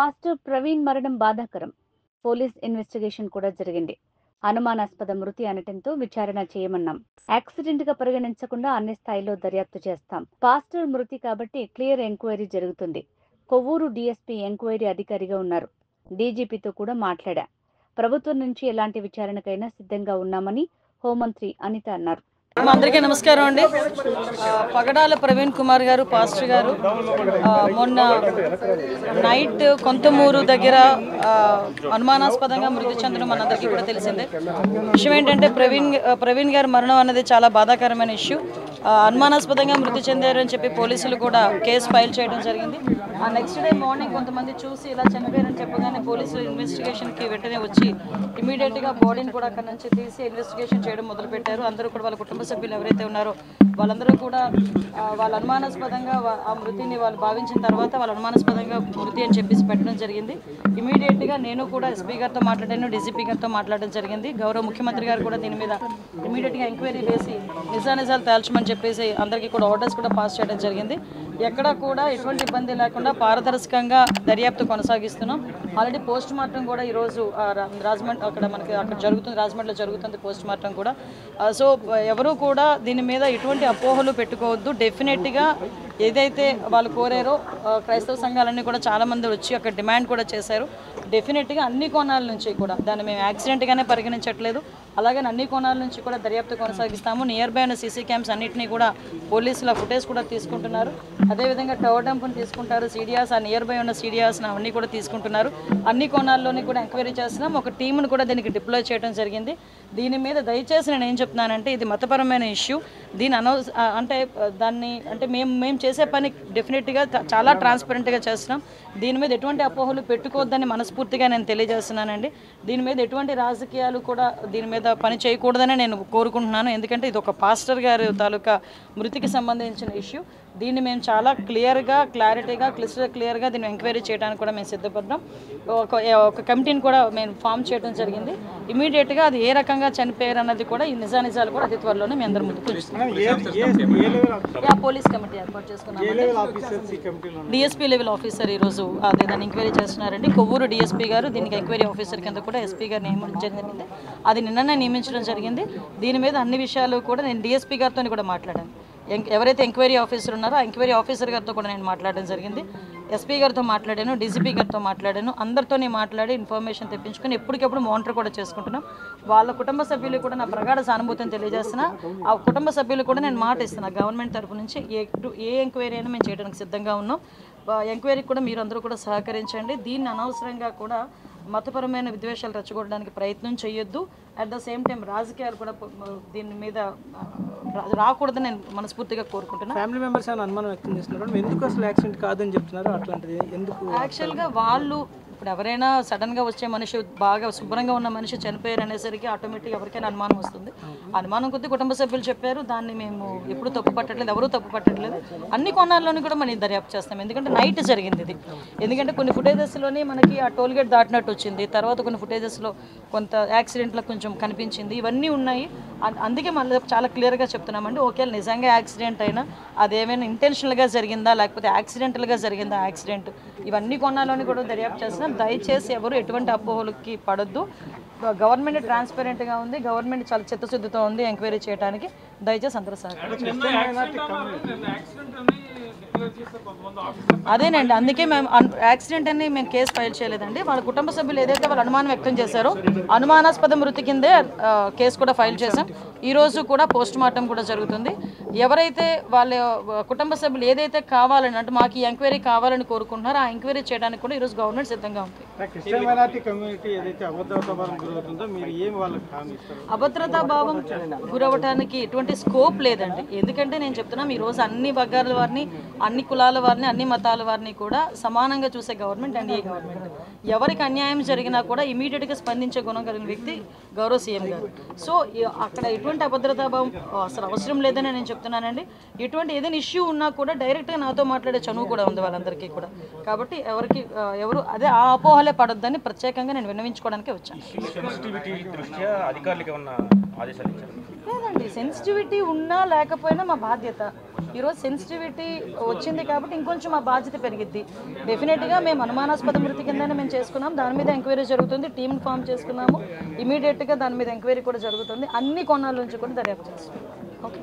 Pastor Praveen మరణం బాధాకరం. Police investigation కూడా జరిగింది. అనుమానాస్పద మృతి అనటంతో విచారణ చేయమన్నాం. యాక్సిడెంట్ గా పరిగణించకుండా అన్ని స్థాయిలో దర్యాప్తు చేస్తాం. పాస్టర్ మృతి కాబట్టి క్లియర్ ఎంక్వైరీ జరుగుతుంది. కొవ్వూరు డీఎస్పీ ఎంక్వైరీ అధికారిగా ఉన్నారు. డీజీపీతో కూడా మాట్లాడా. ప్రభుత్వం నుంచి ఎలాంటి విచారణకైనా సిద్ధంగా ఉన్నామని హోంమంత్రి అనిత అన్నారు. అందరికీ నమస్కారం అండి. పగడాల ప్రవీణ్ కుమార్ గారు పాస్టర్ గారు మొన్న నైట్ కొంతమూరు దగ్గర అనుమానాస్పదంగా మృతి చెందడం మనందరికీ కూడా తెలిసిందే. విషయం ఏంటంటే ప్రవీణ్ గారి మరణం అనేది చాలా బాధాకరమైన ఇష్యూ. అనుమానాస్పదంగా మృతి చెందారని చెప్పి పోలీసులు కూడా కేసు ఫైల్ చేయడం జరిగింది. ఆ నెక్స్ట్ డే మార్నింగ్ కొంతమంది చూసి ఇలా చనిపోయారని చెప్పగానే పోలీసులు ఇన్వెస్టిగేషన్కి వెంటనే వచ్చి ఇమీడియట్గా బాడీని కూడా అక్కడ నుంచి తీసి ఇన్వెస్టిగేషన్ చేయడం మొదలుపెట్టారు. అందరూ కూడా వాళ్ళ కుటుంబ సభ్యులు ఎవరైతే ఉన్నారో వాళ్ళందరూ కూడా వాళ్ళ అనుమానాస్పదంగా ఆ మృతిని వాళ్ళు భావించిన తర్వాత వాళ్ళ అనుమానాస్పదంగా మృతి అని చెప్పేసి పెట్టడం జరిగింది. ఇమీడియట్గా నేను కూడా ఎస్పీ గారితో మాట్లాడాను, డీజీపీ గారితో మాట్లాడడం జరిగింది. గౌరవ ముఖ్యమంత్రి గారు కూడా దీని మీద ఇమీడియట్గా ఎంక్వైరీ వేసి నిజానిజాలు తేల్చమని చెప్పేసి అందరికీ కూడా ఆర్డర్స్ కూడా పాస్ చేయడం జరిగింది. ఎక్కడ కూడా ఎటువంటి ఇబ్బంది లేకుండా పారదర్శకంగా దర్యాప్తు కొనసాగిస్తున్నాం. ఆల్రెడీ పోస్ట్ మార్టం కూడా ఈరోజు రాజమండ్రి అక్కడ జరుగుతుంది, రాజమండ్రిలో జరుగుతుంది పోస్ట్ మార్టం కూడా. సో ఎవరు కూడా దీని మీద ఎటువంటి అపోహలు పెట్టుకోవద్దు. డెఫినెట్గా ఏదైతే వాళ్ళు కోరారో క్రైస్తవ సంఘాలన్నీ కూడా చాలామంది వచ్చి అక్కడ డిమాండ్ కూడా చేశారు. డెఫినెట్గా అన్ని కోణాల నుంచి కూడా దాన్ని మేము యాక్సిడెంట్గానే పరిగణించట్లేదు. అలాగే అన్ని కోణాల నుంచి కూడా దర్యాప్తు కొనసాగిస్తాము. నియర్ బై ఉన్న సీసీ క్యామ్స్ అన్నింటినీ కూడా పోలీసుల ఫుటేజ్ కూడా తీసుకుంటున్నారు. అదేవిధంగా టవర్ డంప్ని తీసుకుంటారు, సీడియాస్ ఆ నియర్ బై ఉన్న సీడియాస్ని అవన్నీ కూడా తీసుకుంటున్నారు. అన్ని కోణాల్లోని కూడా ఎంక్వైరీ చేస్తున్నాం. ఒక టీంను కూడా దీనికి డిప్లాయ్ చేయడం జరిగింది. దీని మీద దయచేసి నేను ఏం చెప్తున్నానంటే ఇది మతపరమైన ఇష్యూ. దీని మేము చేసే పని డెఫినెట్గా చాలా ట్రాన్స్పరెంట్గా చేస్తున్నాం. దీని మీద ఎటువంటి అపోహలు పెట్టుకోవద్దని మనస్ఫూర్తిగా నేను తెలియజేస్తున్నానండి. దీని మీద ఎటువంటి రాజకీయాలు కూడా దీని మీద పని చేయకూడదని నేను కోరుకుంటున్నాను. ఎందుకంటే ఇది ఒక పాస్టర్ గారి తాలూకా మృతికి సంబంధించిన ఇష్యూ. దీన్ని మేము చాలా క్లారిటీగా క్లియర్గా దీన్ని ఎంక్వైరీ చేయడానికి కూడా మేము సిద్ధపడ్డాం. ఒక కమిటీని కూడా మేము ఫామ్ చేయడం జరిగింది. ఇమీడియట్గా అది ఏ రకంగా చనిపోయారు అన్నది కూడా ఈ నిజానిజాలు కూడా అతి త్వరలోనే మీ అందరి ముందుకు పోలీస్ కమిటీ ఏర్పాటు చేసుకున్నాం. డిఎస్పీ లెవెల్ ఆఫీసర్ ఈరోజు అదే దాన్ని ఎంక్వైరీ చేస్తున్నారండి. కొవ్వూరు డిఎస్పీ గారు దీనికి ఎంక్వైరీ ఆఫీసర్ కింద కూడా ఎస్పీ గారు నియమించడం జరిగింది. అది నిన్ననే నియమించడం జరిగింది. దీని మీద అన్ని విషయాలు కూడా నేను డిఎస్పీ గారితో కూడా మాట్లాడాను. ఎవరైతే ఎంక్వైరీ ఆఫీసర్ ఉన్నారో ఆ ఎంక్వైరీ ఆఫీసర్ గారితో కూడా నేను మాట్లాడడం జరిగింది. ఎస్పీ గారితో మాట్లాడాను, డీజీపీ గారితో మాట్లాడాను. అందరితోనే మాట్లాడి ఇన్ఫర్మేషన్ తెప్పించుకొని ఎప్పటికప్పుడు మానిటర్ కూడా చేసుకుంటున్నాం. వాళ్ళ కుటుంబ సభ్యులు కూడా నా ప్రగాఢ సానుభూతిని తెలియజేస్తున్నా. ఆ కుటుంబ సభ్యులు కూడా నేను మాట ఇస్తున్నా గవర్నమెంట్ తరఫు నుంచి ఏ ఎంక్వైరీ అయినా మేము చేయడానికి సిద్ధంగా ఉన్నాం. ఎంక్వైరీకి కూడా మీరు అందరూ కూడా సహకరించండి. దీన్ని అనవసరంగా కూడా మతపరమైన విద్వేషాలు రెచ్చగొట్టడానికి ప్రయత్నం చేయొద్దు. అట్ ద సేమ్ టైం రాజకీయాలు కూడా దీని మీద రాకూడదని నేను మనస్ఫూర్తిగా కోరుకుంటున్నాను. ఫ్యామిలీ మెంబర్స్ అని అనుమానం వ్యక్తం చేస్తున్నారు. ఎందుకు అసలు యాక్సిడెంట్ కాదని చెప్తున్నారు? అట్లాంటిది ఎందుకు? యాక్చువల్గా వాళ్ళు ఇప్పుడు ఎవరైనా సడన్గా వచ్చే మనిషి బాగా శుభ్రంగా ఉన్న మనిషి చనిపోయారు అనేసరికి ఆటోమేటిక్గా ఎవరికైనా అనుమానం వస్తుంది. అనుమానం కొద్ది కుటుంబ సభ్యులు చెప్పారు. దాన్ని మేము ఎప్పుడు తప్పు పట్టట్లేదు, ఎవరూ తప్పు పట్టట్లేదు. అన్ని కోణాల్లోని కూడా మనం దర్యాప్తు చేస్తాం. ఎందుకంటే నైట్ జరిగింది ఇది. ఎందుకంటే కొన్ని ఫుటేజెస్లోనే మనకి ఆ టోల్ గేట్ దాటినట్టు వచ్చింది. తర్వాత కొన్ని ఫుటేజెస్లో కొంత యాక్సిడెంట్లో కొంచెం కనిపించింది. ఇవన్నీ ఉన్నాయి. అందుకే మళ్ళీ చాలా క్లియర్గా చెప్తున్నామండి. ఒకవేళ నిజంగా యాక్సిడెంట్ అయినా అదేమైనా ఇంటెన్షనల్గా జరిగిందా లేకపోతే యాక్సిడెంటల్గా జరిగిందా యాక్సిడెంట్, ఇవన్నీ కోణాల్లోని కూడా దర్యాప్తు చేస్తున్నాం. దయచేసి ఎవరు ఎటువంటి అపోహలకి పడొద్దు. గవర్నమెంట్ ట్రాన్స్పరెంట్గా ఉంది, గవర్నమెంట్ చాలా చిత్తశుద్ధితో ఉంది ఎంక్వైరీ చేయడానికి. దయచేసి అందరూ అదేనండి. అందుకే మేము యాక్సిడెంట్ అని మేము కేసు ఫైల్ చేయలేదండి. వాళ్ళ కుటుంబ సభ్యులు ఏదైతే వాళ్ళు అనుమానం వ్యక్తం చేశారో అనుమానాస్పద మృతి కిందే కేసు కూడా ఫైల్ చేశాం. ఈరోజు కూడా పోస్ట్ మార్టం కూడా జరుగుతుంది. ఎవరైతే వాళ్ళ కుటుంబ సభ్యులు ఏదైతే కావాలని అంటే మాకు ఈ ఎంక్వైరీ కావాలని కోరుకుంటున్నారో ఆ ఎంక్వైరీ చేయడానికి కూడా ఈరోజు గవర్నమెంట్ సిద్ధంగా ఉంది. అభద్రతా భావం గురవడానికి ఎటువంటి స్కోప్ లేదండి. ఎందుకంటే నేను చెప్తున్నా ఈరోజు అన్ని వర్గాల వారిని, అన్ని కులాల వారిని, అన్ని మతాల వారిని కూడా సమానంగా చూసే గవర్నమెంట్ అండ్ ఈ గవర్నమెంట్. ఎవరికి అన్యాయం జరిగినా కూడా ఇమీడియట్గా స్పందించే గుణం కలిగిన వ్యక్తి గౌరవ సీఎం గారు. సో అక్కడ ఎటువంటి అభద్రతా భావం అసలు అవసరం లేదని నేను చెప్తున్నానండి. ఎటువంటి ఏదైనా ఇష్యూ ఉన్నా కూడా డైరెక్ట్గా నాతో మాట్లాడే చనువు కూడా ఉంది వాళ్ళందరికీ కూడా. కాబట్టి ఎవరు అదే ఆ అపోహలే పడొద్దని ప్రత్యేకంగా నేను విన్నవించుకోవడానికి వచ్చాను. ఆదేశాలు ఇచ్చారు? లేదండి, సెన్సిటివిటీ ఉన్నా లేకపోయినా మా బాధ్యత. ఈరోజు సెన్సిటివిటీ వచ్చింది కాబట్టి ఇంకొంచెం మా బాధ్యత పెరిగిద్ది. డెఫినెట్గా మేము అనుమానాస్పద మృతి కిందనే మేము చేసుకున్నాం. దాని మీద ఎంక్వైరీ జరుగుతుంది. టీమ్ ఫామ్ చేసుకున్నాము. ఇమీడియట్గా దాని మీద ఎంక్వైరీ కూడా జరుగుతుంది. అన్ని కోణాల నుంచి కూడా దర్యాప్తు చేస్తున్నాం. ఓకే.